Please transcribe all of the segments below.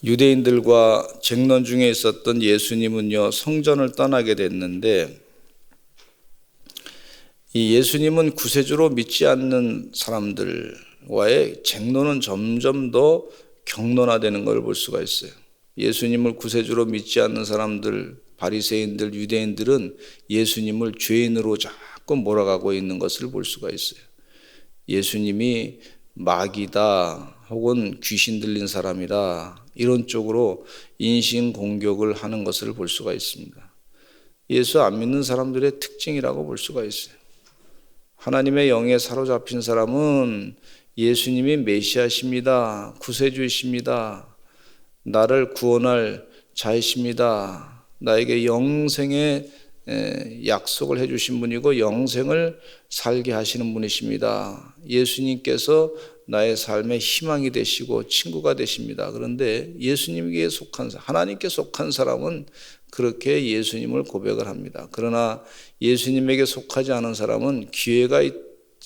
유대인들과 쟁론 중에 있었던 예수님은요, 성전을 떠나게 됐는데, 이 예수님은 구세주로 믿지 않는 사람들과의 쟁론은 점점 더 격론화되는 걸 볼 수가 있어요. 예수님을 구세주로 믿지 않는 사람들, 바리새인들, 유대인들은 예수님을 죄인으로 자꾸 몰아가고 있는 것을 볼 수가 있어요. 예수님이 마귀다 혹은 귀신 들린 사람이다 이런 쪽으로 인신공격을 하는 것을 볼 수가 있습니다. 예수 안 믿는 사람들의 특징이라고 볼 수가 있어요. 하나님의 영에 사로잡힌 사람은 예수님이 메시아십니다, 구세주이십니다, 나를 구원할 자이십니다, 나에게 영생의 약속을 해주신 분이고 영생을 살게 하시는 분이십니다, 예수님께서 나의 삶의 희망이 되시고 친구가 되십니다. 그런데 예수님께 속한 하나님께 속한 사람은 그렇게 예수님을 고백을 합니다. 그러나 예수님에게 속하지 않은 사람은 기회가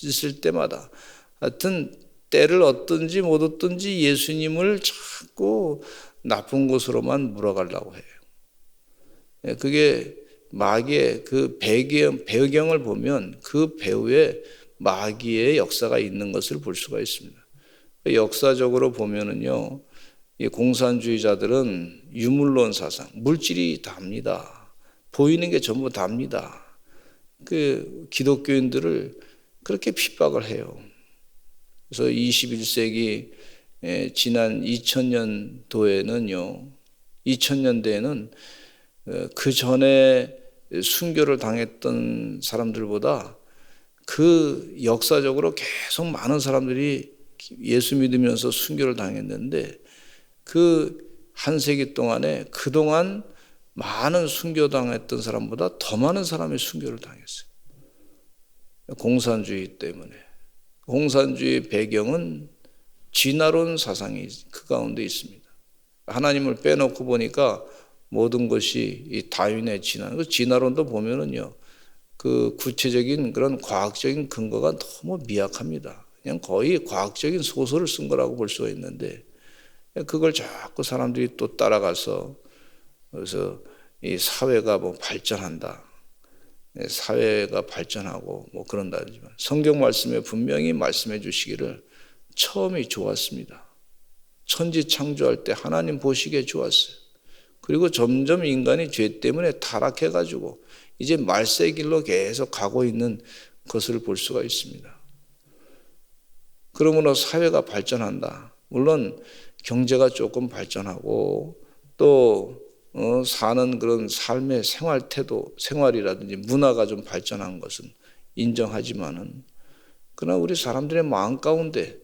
있을 때마다 하여튼 때를 얻든지 못 얻든지 예수님을 자꾸 나쁜 곳으로만 물어가려고 해요. 그게 마귀의 그 배경을 보면 그 배후에 마귀의 역사가 있는 것을 볼 수가 있습니다. 역사적으로 보면은요, 이 공산주의자들은 유물론 사상, 물질이 답니다. 보이는 게 전부 답니다. 그 기독교인들을 그렇게 핍박을 해요. 그래서 21세기 지난 2000년대에는 그 전에 순교를 당했던 사람들보다 그 역사적으로 계속 많은 사람들이 예수 믿으면서 순교를 당했는데 그 한 세기 동안에 그동안 많은 순교당했던 사람보다 더 많은 사람이 순교를 당했어요. 공산주의 때문에. 공산주의 배경은 진화론 사상이 그 가운데 있습니다. 하나님을 빼놓고 보니까 모든 것이 이 다윈의 진화론도 보면은요, 그 구체적인 그런 과학적인 근거가 너무 미약합니다. 그냥 거의 과학적인 소설을 쓴 거라고 볼 수가 있는데 그걸 자꾸 사람들이 또 따라가서 그래서 이 사회가 뭐 발전한다, 사회가 발전하고 뭐 그런다지만 성경 말씀에 분명히 말씀해 주시기를 처음이 좋았습니다. 천지 창조할 때 하나님 보시기에 좋았어요. 그리고 점점 인간이 죄 때문에 타락해가지고 이제 말세 길로 계속 가고 있는 것을 볼 수가 있습니다. 그러므로 사회가 발전한다. 물론 경제가 조금 발전하고 또 사는 그런 삶의 생활 태도, 생활이라든지 문화가 좀 발전한 것은 인정하지만은 그러나 우리 사람들의 마음 가운데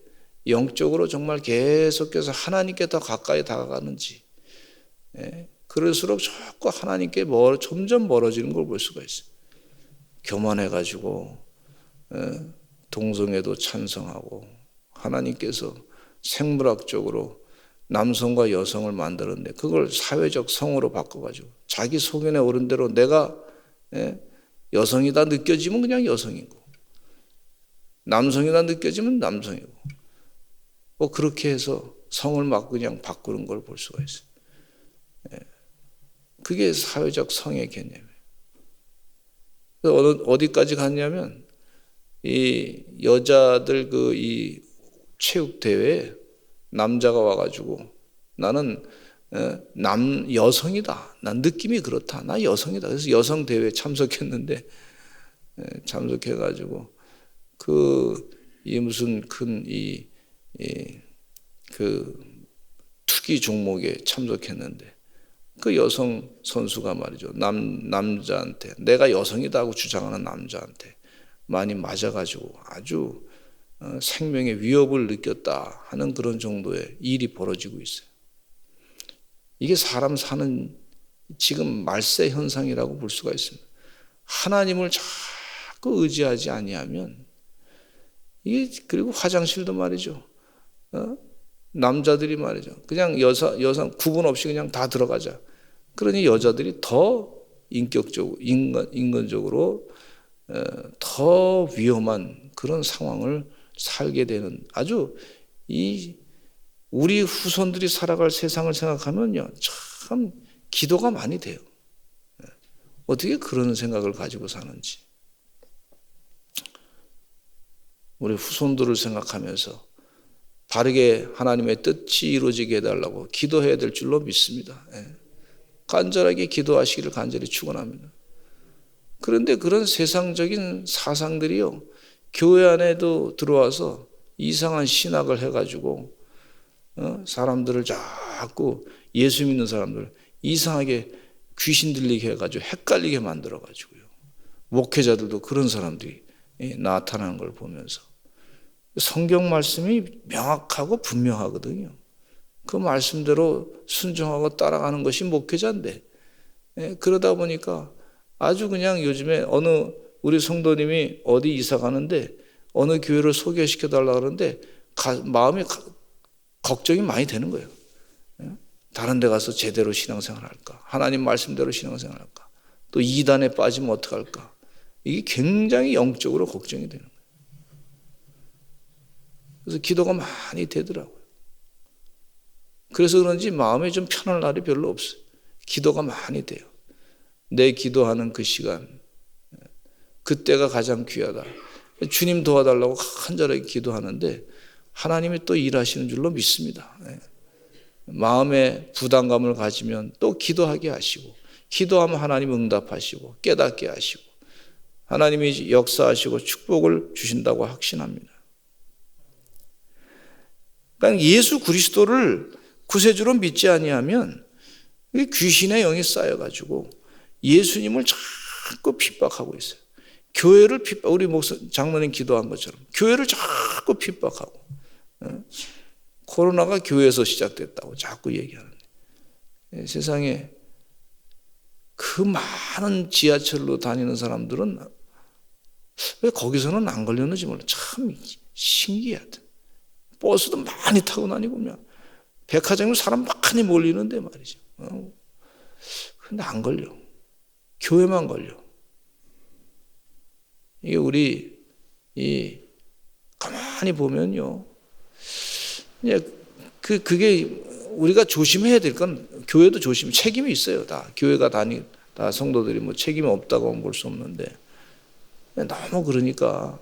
영적으로 정말 계속해서 하나님께 더 가까이 다가가는지, 그럴수록 자꾸 하나님께 점점 멀어지는 걸 볼 수가 있어요. 교만해가지고 동성애도 찬성하고 하나님께서 생물학적으로 남성과 여성을 만들었는데 그걸 사회적 성으로 바꿔가지고 자기 소견에 오른 대로 내가 여성이다 느껴지면 그냥 여성이고 남성이다 느껴지면 남성이고 뭐 그렇게 해서 성을 막 그냥 바꾸는 걸 볼 수가 있어요. 그게 사회적 성의 개념이에요. 어디까지 갔냐면 이 여자들 이 체육 대회에 남자가 와가지고 나는 여성이다. 난 느낌이 그렇다. 나 여성이다. 그래서 여성 대회에 참석했는데 참석해가지고 이 무슨 큰 그 투기 종목에 참석했는데 그 여성 선수가 말이죠. 남자한테 내가 여성이다 하고 주장하는 남자한테 많이 맞아가지고 아주 생명의 위협을 느꼈다 하는 그런 정도의 일이 벌어지고 있어요. 이게 사람 사는 지금 말세 현상이라고 볼 수가 있습니다. 하나님을 자꾸 의지하지 아니하면 이게 그리고 화장실도 말이죠. 남자들이 말이죠. 그냥 여성 구분 없이 그냥 다 들어가자. 그러니 여자들이 더 인간적으로 더 위험한 그런 상황을 살게 되는 아주 이 우리 후손들이 살아갈 세상을 생각하면요, 참 기도가 많이 돼요. 어떻게 그런 생각을 가지고 사는지. 우리 후손들을 생각하면서 바르게 하나님의 뜻이 이루어지게 해달라고 기도해야 될 줄로 믿습니다. 간절하게 기도하시기를 간절히 축원합니다. 그런데 그런 세상적인 사상들이요, 교회 안에도 들어와서 이상한 신학을 해가지고 사람들을 자꾸 예수 믿는 사람들 이상하게 귀신 들리게 해가지고 헷갈리게 만들어가지고요. 목회자들도 그런 사람들이 나타나는 걸 보면서 성경 말씀이 명확하고 분명하거든요. 그 말씀대로 순종하고 따라가는 것이 목회자인데, 그러다 보니까 아주 그냥 요즘에 어느 우리 성도님이 어디 이사 가는데 어느 교회를 소개시켜 달라고 하는데 마음이 걱정이 많이 되는 거예요. 다른 데 가서 제대로 신앙생활 할까? 하나님 말씀대로 신앙생활 할까? 또 이단에 빠지면 어떡할까? 이게 굉장히 영적으로 걱정이 되는 거예요. 그래서 기도가 많이 되더라고요. 그래서 그런지 마음에 좀 편할 날이 별로 없어요. 기도가 많이 돼요. 내 기도하는 그 시간, 그때가 가장 귀하다. 주님 도와달라고 간절하게 기도하는데 하나님이 또 일하시는 줄로 믿습니다. 마음에 부담감을 가지면 또 기도하게 하시고, 기도하면 하나님 응답하시고 깨닫게 하시고 하나님이 역사하시고 축복을 주신다고 확신합니다. 그러니까 예수 그리스도를 구세주로 믿지 아니하면 귀신의 영이 쌓여가지고 예수님을 자꾸 핍박하고 있어요. 교회를 우리 장로님 기도한 것처럼 교회를 자꾸 핍박하고, 코로나가 교회에서 시작됐다고 자꾸 얘기하는데, 세상에 그 많은 지하철로 다니는 사람들은 왜 거기서는 안 걸렸는지 몰라. 참 신기하다. 버스도 많이 타고 다니고 백화점에 사람 많이 몰리는데 말이죠. 근데 안 걸려. 교회만 걸려. 이게 우리 가만히 보면요, 그게 우리가 조심해야 될 건, 교회도 책임이 있어요. 다 교회가 다 성도들이 책임이 없다고 볼 수 없는데, 너무 그러니까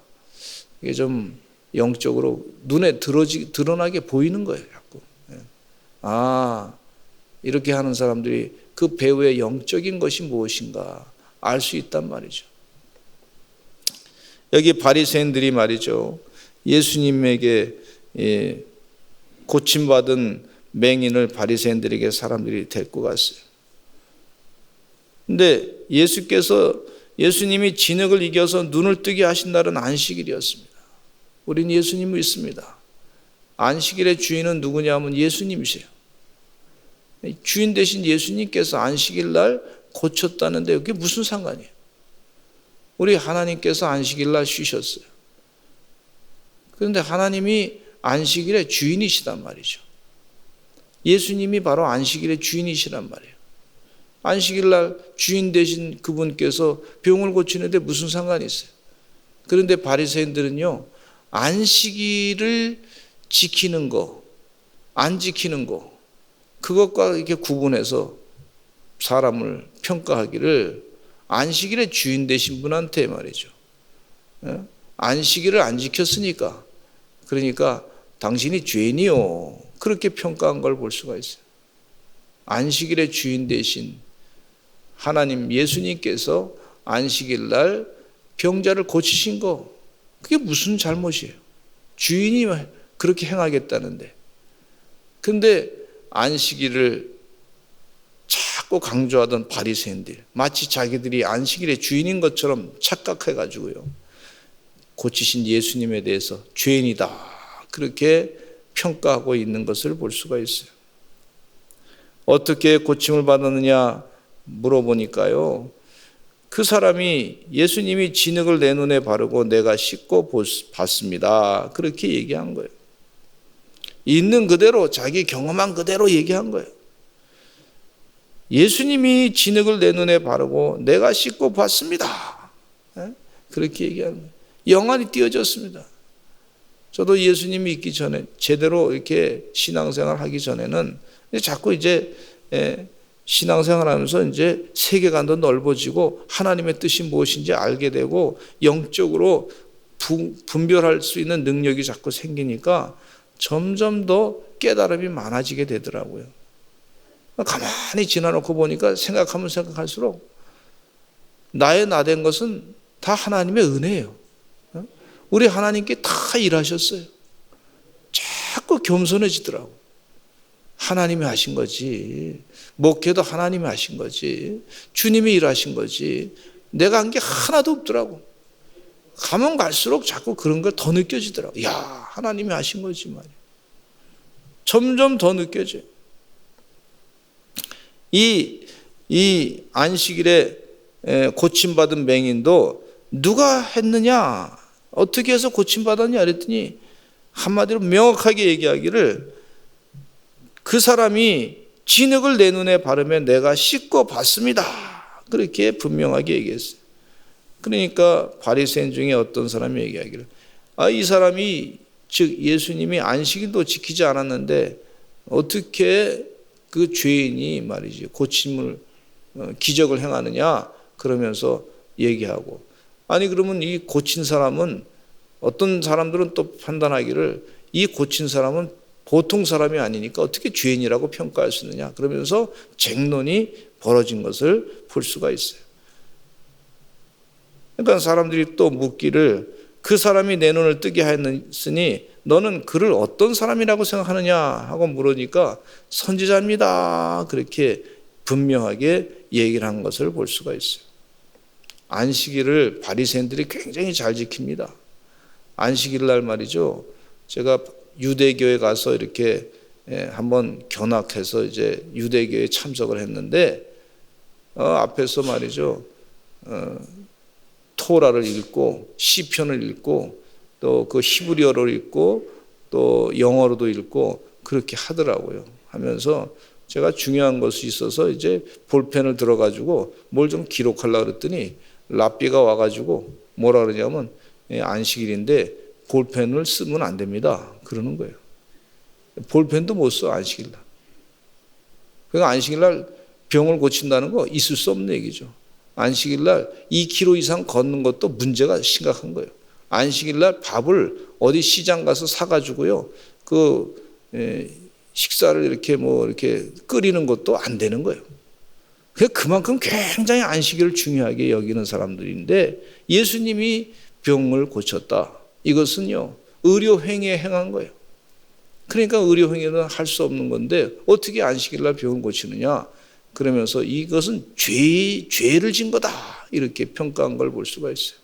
이게 좀 영적으로 눈에 드러나게 보이는 거예요. 자꾸. 이렇게 하는 사람들이 그 배우의 영적인 것이 무엇인가 알 수 있단 말이죠. 여기 바리새인들이 말이죠, 예수님에게 고침받은 맹인을 바리새인들에게 사람들이 데리고 갔어요. 근데 예수님이 진흙을 이겨서 눈을 뜨게 하신 날은 안식일이었습니다. 우린 예수님 믿습니다. 안식일의 주인은 누구냐 하면 예수님이세요. 주인 되신 예수님께서 안식일 날 고쳤다는데 그게 무슨 상관이에요? 우리 하나님께서 안식일 날 쉬셨어요. 그런데 하나님이 안식일의 주인이시단 말이죠. 예수님이 바로 안식일의 주인이시란 말이에요. 안식일 날 주인 되신 그분께서 병을 고치는데 무슨 상관이 있어요? 그런데 바리새인들은요, 안식일을 지키는 거, 안 지키는 거, 그것과 이렇게 구분해서 사람을 평가하기를 안식일의 주인 되신 분한테 말이죠. 안식일을 안 지켰으니까, 그러니까 당신이 죄인이요, 그렇게 평가한 걸 볼 수가 있어요. 안식일의 주인 되신 하나님 예수님께서 안식일 날 병자를 고치신 거, 그게 무슨 잘못이에요? 주인이 그렇게 행하겠다는데. 근데 안식일을 자꾸 강조하던 바리새인들, 마치 자기들이 안식일의 주인인 것처럼 착각해가지고요, 고치신 예수님에 대해서 죄인이다, 그렇게 평가하고 있는 것을 볼 수가 있어요. 어떻게 고침을 받았느냐 물어보니까요, 그 사람이 예수님이 진흙을 내 눈에 바르고 내가 씻고 봤습니다, 그렇게 얘기한 거예요. 있는 그대로 자기 경험한 그대로 얘기한 거예요. 예수님이 진흙을 내 눈에 바르고 내가 씻고 봤습니다, 그렇게 얘기하는 거예요. 영안이 띄어졌습니다. 저도 예수님 믿기 전에 제대로 이렇게 신앙생활 하기 전에는 자꾸 이제 신앙생활 하면서 이제 세계관도 넓어지고 하나님의 뜻이 무엇인지 알게 되고 영적으로 분별할 수 있는 능력이 자꾸 생기니까 점점 더 깨달음이 많아지게 되더라고요. 가만히 지나놓고 보니까 생각하면 생각할수록 나의 나된 것은 다 하나님의 은혜예요. 우리 하나님께 다 일하셨어요. 자꾸 겸손해지더라고. 하나님이 하신 거지. 목회도 하나님이 하신 거지. 주님이 일하신 거지. 내가 한 게 하나도 없더라고. 가면 갈수록 자꾸 그런 걸 더 느껴지더라고. 야, 하나님이 하신 거지 말이야. 점점 더 느껴져요. 이 안식일에 고침받은 맹인도 누가 했느냐, 어떻게 해서 고침받았냐 그랬더니 한마디로 명확하게 얘기하기를 그 사람이 진흙을 내 눈에 바르며 내가 씻고 봤습니다. 그렇게 분명하게 얘기했어요. 그러니까 바리새인 중에 어떤 사람이 얘기하기를 이 사람이 즉 예수님이 안식일도 지키지 않았는데 어떻게 그 죄인이 말이지 고침을 기적을 행하느냐 그러면서 얘기하고 아니 그러면 이 고친 사람은 어떤 사람들은 또 판단하기를 이 고친 사람은 보통 사람이 아니니까 어떻게 죄인이라고 평가할 수 있느냐 그러면서 쟁론이 벌어진 것을 볼 수가 있어요. 그러니까 사람들이 또 묻기를 그 사람이 내 눈을 뜨게 하였으니 너는 그를 어떤 사람이라고 생각하느냐 하고 물으니까 선지자입니다. 그렇게 분명하게 얘기를 한 것을 볼 수가 있어요. 안식일을 바리새인들이 굉장히 잘 지킵니다. 안식일 날 말이죠. 제가 유대교에 가서 이렇게 한번 견학해서 이제 유대교에 참석을 했는데 앞에서 말이죠. 토라를 읽고 시편을 읽고 또 그 히브리어를 읽고 또 영어로도 읽고 그렇게 하더라고요. 하면서 제가 중요한 것이 있어서 이제 볼펜을 들어가지고 뭘 좀 기록하려고 그랬더니 랍비가 와가지고 뭐라 그러냐면 안식일인데 볼펜을 쓰면 안 됩니다. 그러는 거예요. 볼펜도 못 써 안식일날. 그러니까 안식일날 병을 고친다는 거 있을 수 없는 얘기죠. 안식일날 2km 이상 걷는 것도 문제가 심각한 거예요. 안식일날 밥을 어디 시장 가서 사가지고요. 식사를 이렇게 끓이는 것도 안 되는 거예요. 그만큼 굉장히 안식일을 중요하게 여기는 사람들인데 예수님이 병을 고쳤다. 이것은요, 의료행위에 행한 거예요. 그러니까 의료행위는 할 수 없는 건데 어떻게 안식일날 병을 고치느냐. 그러면서 이것은 죄를 진 거다. 이렇게 평가한 걸 볼 수가 있어요.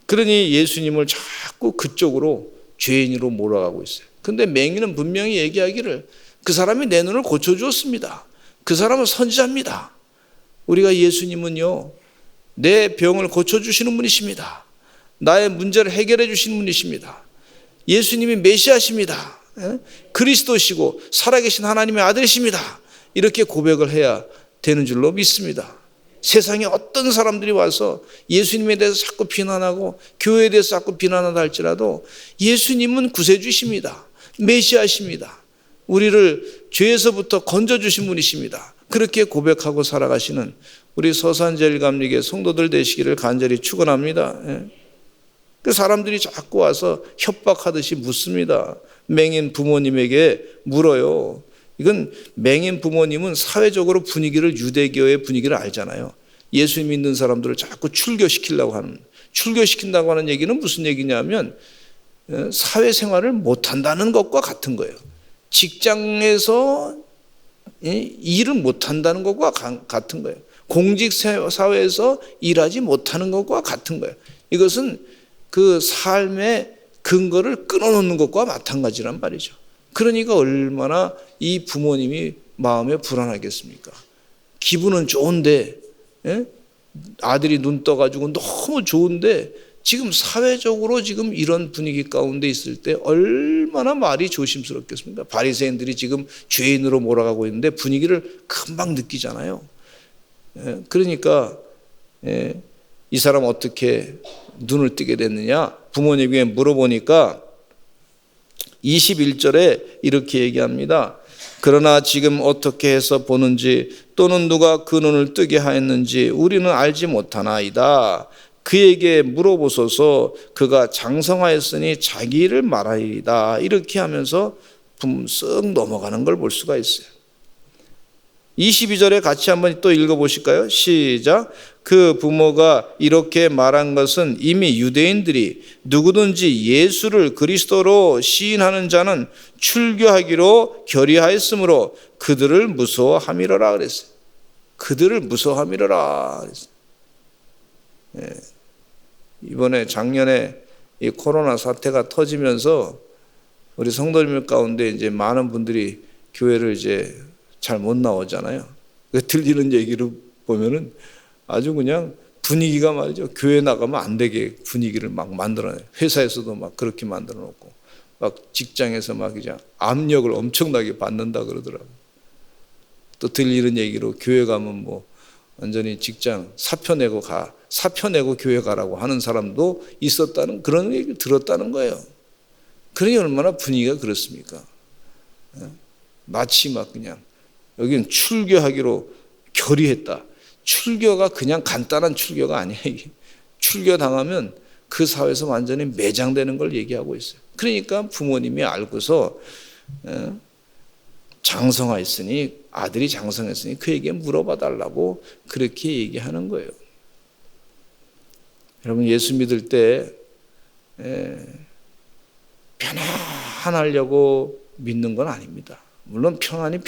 그러니 예수님을 자꾸 그쪽으로 죄인으로 몰아가고 있어요. 그런데 맹인은 분명히 얘기하기를 그 사람이 내 눈을 고쳐주었습니다. 그 사람은 선지자입니다. 우리가 예수님은요, 내 병을 고쳐주시는 분이십니다. 나의 문제를 해결해 주시는 분이십니다. 예수님이 메시아십니다. 그리스도시고 살아계신 하나님의 아들이십니다. 이렇게 고백을 해야 되는 줄로 믿습니다. 세상에 어떤 사람들이 와서 예수님에 대해서 자꾸 비난하고 교회에 대해서 자꾸 비난한다 할지라도 예수님은 구세주십니다. 메시아십니다. 우리를 죄에서부터 건져주신 분이십니다. 그렇게 고백하고 살아가시는 우리 서산제일감리교 성도들 되시기를 간절히 축원합니다. 그 사람들이 자꾸 와서 협박하듯이 묻습니다. 맹인 부모님에게 물어요. 이건 맹인 부모님은 사회적으로 분위기를 유대교의 분위기를 알잖아요. 예수 믿는 사람들을 자꾸 출교시킨다고 하는 얘기는 무슨 얘기냐면 사회생활을 못한다는 것과 같은 거예요. 직장에서 일을 못한다는 것과 같은 거예요. 공직사회에서 일하지 못하는 것과 같은 거예요. 이것은 그 삶의 근거를 끊어놓는 것과 마찬가지란 말이죠. 그러니까 얼마나 이 부모님이 마음에 불안하겠습니까? 기분은 좋은데 아들이 눈 떠가지고 너무 좋은데 지금 사회적으로 지금 이런 분위기 가운데 있을 때 얼마나 말이 조심스럽겠습니까? 바리새인들이 지금 죄인으로 몰아가고 있는데 분위기를 금방 느끼잖아요. 그러니까 이 사람 어떻게 눈을 뜨게 됐느냐? 부모님에게 물어보니까 21절에 이렇게 얘기합니다. 그러나 지금 어떻게 해서 보는지 또는 누가 그 눈을 뜨게 하였는지 우리는 알지 못하나이다. 그에게 물어보소서. 그가 장성하였으니 자기 일을 말하리이다. 이렇게 하면서 쓱 넘어가는 걸 볼 수가 있어요. 22절에 같이 한번 또 읽어보실까요? 시작. 그 부모가 이렇게 말한 것은 이미 유대인들이 누구든지 예수를 그리스도로 시인하는 자는 출교하기로 결의하였으므로 그들을 무서워함이로라 그랬어요. 그들을 무서워함이로라 그랬어요. 예. 이번에 작년에 이 코로나 사태가 터지면서 우리 성도님들 가운데 이제 많은 분들이 교회를 이제 잘 못 나오잖아요. 들리는 얘기를 보면은 아주 그냥 분위기가 말이죠. 교회 나가면 안 되게 분위기를 막 만들어내요. 회사에서도 막 그렇게 만들어 놓고, 막 직장에서 막 그냥 압력을 엄청나게 받는다 그러더라고요. 또 들리는 얘기로 교회 가면 뭐 완전히 직장 사표 내고 교회 가라고 하는 사람도 있었다는 그런 얘기를 들었다는 거예요. 그러니 얼마나 분위기가 그렇습니까? 마치 막 그냥 여기는 출교하기로 결의했다. 출교가 그냥 간단한 출교가 아니에요. 출교 당하면 그 사회에서 완전히 매장되는 걸 얘기하고 있어요. 그러니까 부모님이 알고서 장성하였으니 아들이 장성했으니 그에게 물어봐 달라고 그렇게 얘기하는 거예요. 여러분 예수 믿을 때 편안하려고 믿는 건 아닙니다. 물론 평안이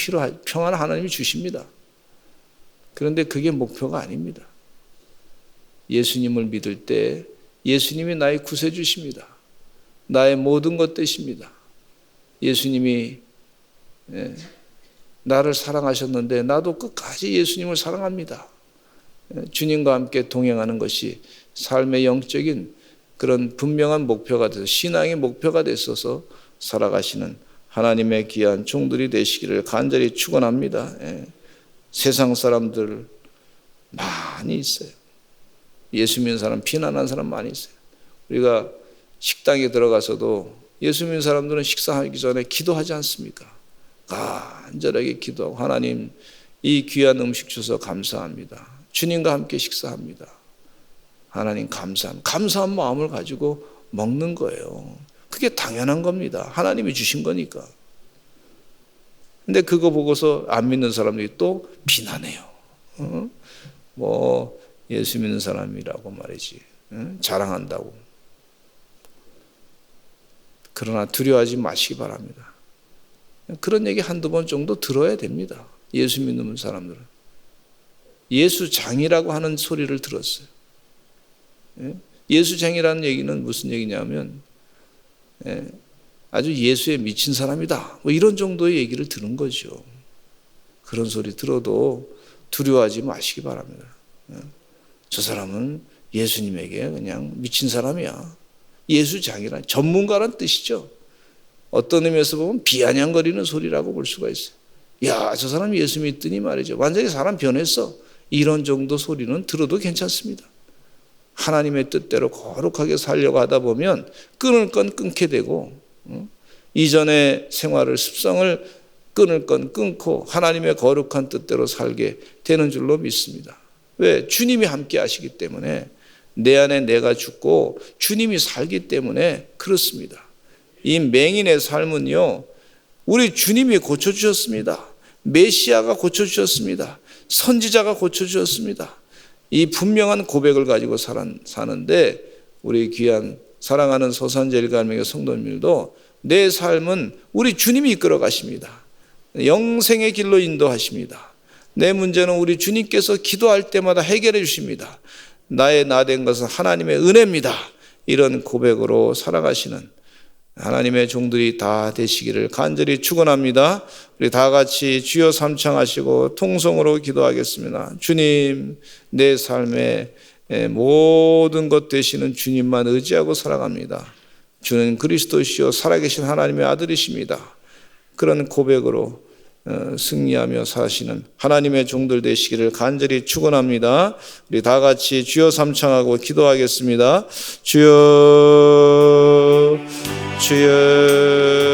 평안을 하나님이 주십니다. 그런데 그게 목표가 아닙니다. 예수님을 믿을 때 예수님이 나의 구세주십니다. 나의 모든 것 되십니다. 예수님이 나를 사랑하셨는데 나도 끝까지 예수님을 사랑합니다. 주님과 함께 동행하는 것이 삶의 영적인 그런 분명한 목표가 돼서 신앙의 목표가 됐어서 살아가시는 하나님의 귀한 종들이 되시기를 간절히 축원합니다. 세상 사람들 많이 있어요. 예수 믿는 사람, 비난하는 사람 많이 있어요. 우리가 식당에 들어가서도 예수 믿는 사람들은 식사하기 전에 기도하지 않습니까? 간절하게 기도하고 하나님 이 귀한 음식 주셔서 감사합니다. 주님과 함께 식사합니다. 하나님 감사한 마음을 가지고 먹는 거예요. 그게 당연한 겁니다. 하나님이 주신 거니까. 근데 그거 보고서 안 믿는 사람들이 또 비난해요. 뭐 예수 믿는 사람이라고 말이지. 자랑한다고. 그러나 두려워하지 마시기 바랍니다. 그런 얘기 한두 번 정도 들어야 됩니다. 예수 믿는 사람들은. 예수장이라고 하는 소리를 들었어요. 예수장이라는 얘기는 무슨 얘기냐면 아주 예수에 미친 사람이다. 뭐 이런 정도의 얘기를 들은 거죠. 그런 소리 들어도 두려워하지 마시기 바랍니다. 저 사람은 예수님에게 그냥 미친 사람이야. 예수장이란 전문가란 뜻이죠. 어떤 의미에서 보면 비아냥거리는 소리라고 볼 수가 있어요. 야, 저 사람 예수 믿더니 말이죠. 완전히 사람 변했어. 이런 정도 소리는 들어도 괜찮습니다. 하나님의 뜻대로 거룩하게 살려고 하다 보면 끊을 건 끊게 되고 이전의 생활을 습성을 끊을 건 끊고 하나님의 거룩한 뜻대로 살게 되는 줄로 믿습니다. 왜? 주님이 함께 하시기 때문에 내 안에 내가 죽고 주님이 살기 때문에 그렇습니다. 이 맹인의 삶은요, 우리 주님이 고쳐주셨습니다. 메시아가 고쳐주셨습니다. 선지자가 고쳐주셨습니다. 이 분명한 고백을 가지고 사는데 우리 귀한 사랑하는 소산제일가명의 성도님들도 내 삶은 우리 주님이 이끌어 가십니다. 영생의 길로 인도하십니다. 내 문제는 우리 주님께서 기도할 때마다 해결해 주십니다. 나의 나된 것은 하나님의 은혜입니다. 이런 고백으로 살아가시는 하나님의 종들이 다 되시기를 간절히 축원합니다. 우리 다 같이 주여 삼창하시고 통성으로 기도하겠습니다. 주님, 내 삶의 모든 것 되시는 주님만 의지하고 살아갑니다. 주는 그리스도시요 살아계신 하나님의 아들이십니다. 그런 고백으로 승리하며 사시는 하나님의 종들 되시기를 간절히 축원합니다. 우리 다 같이 주여 삼창하고 기도하겠습니다. 주여 주여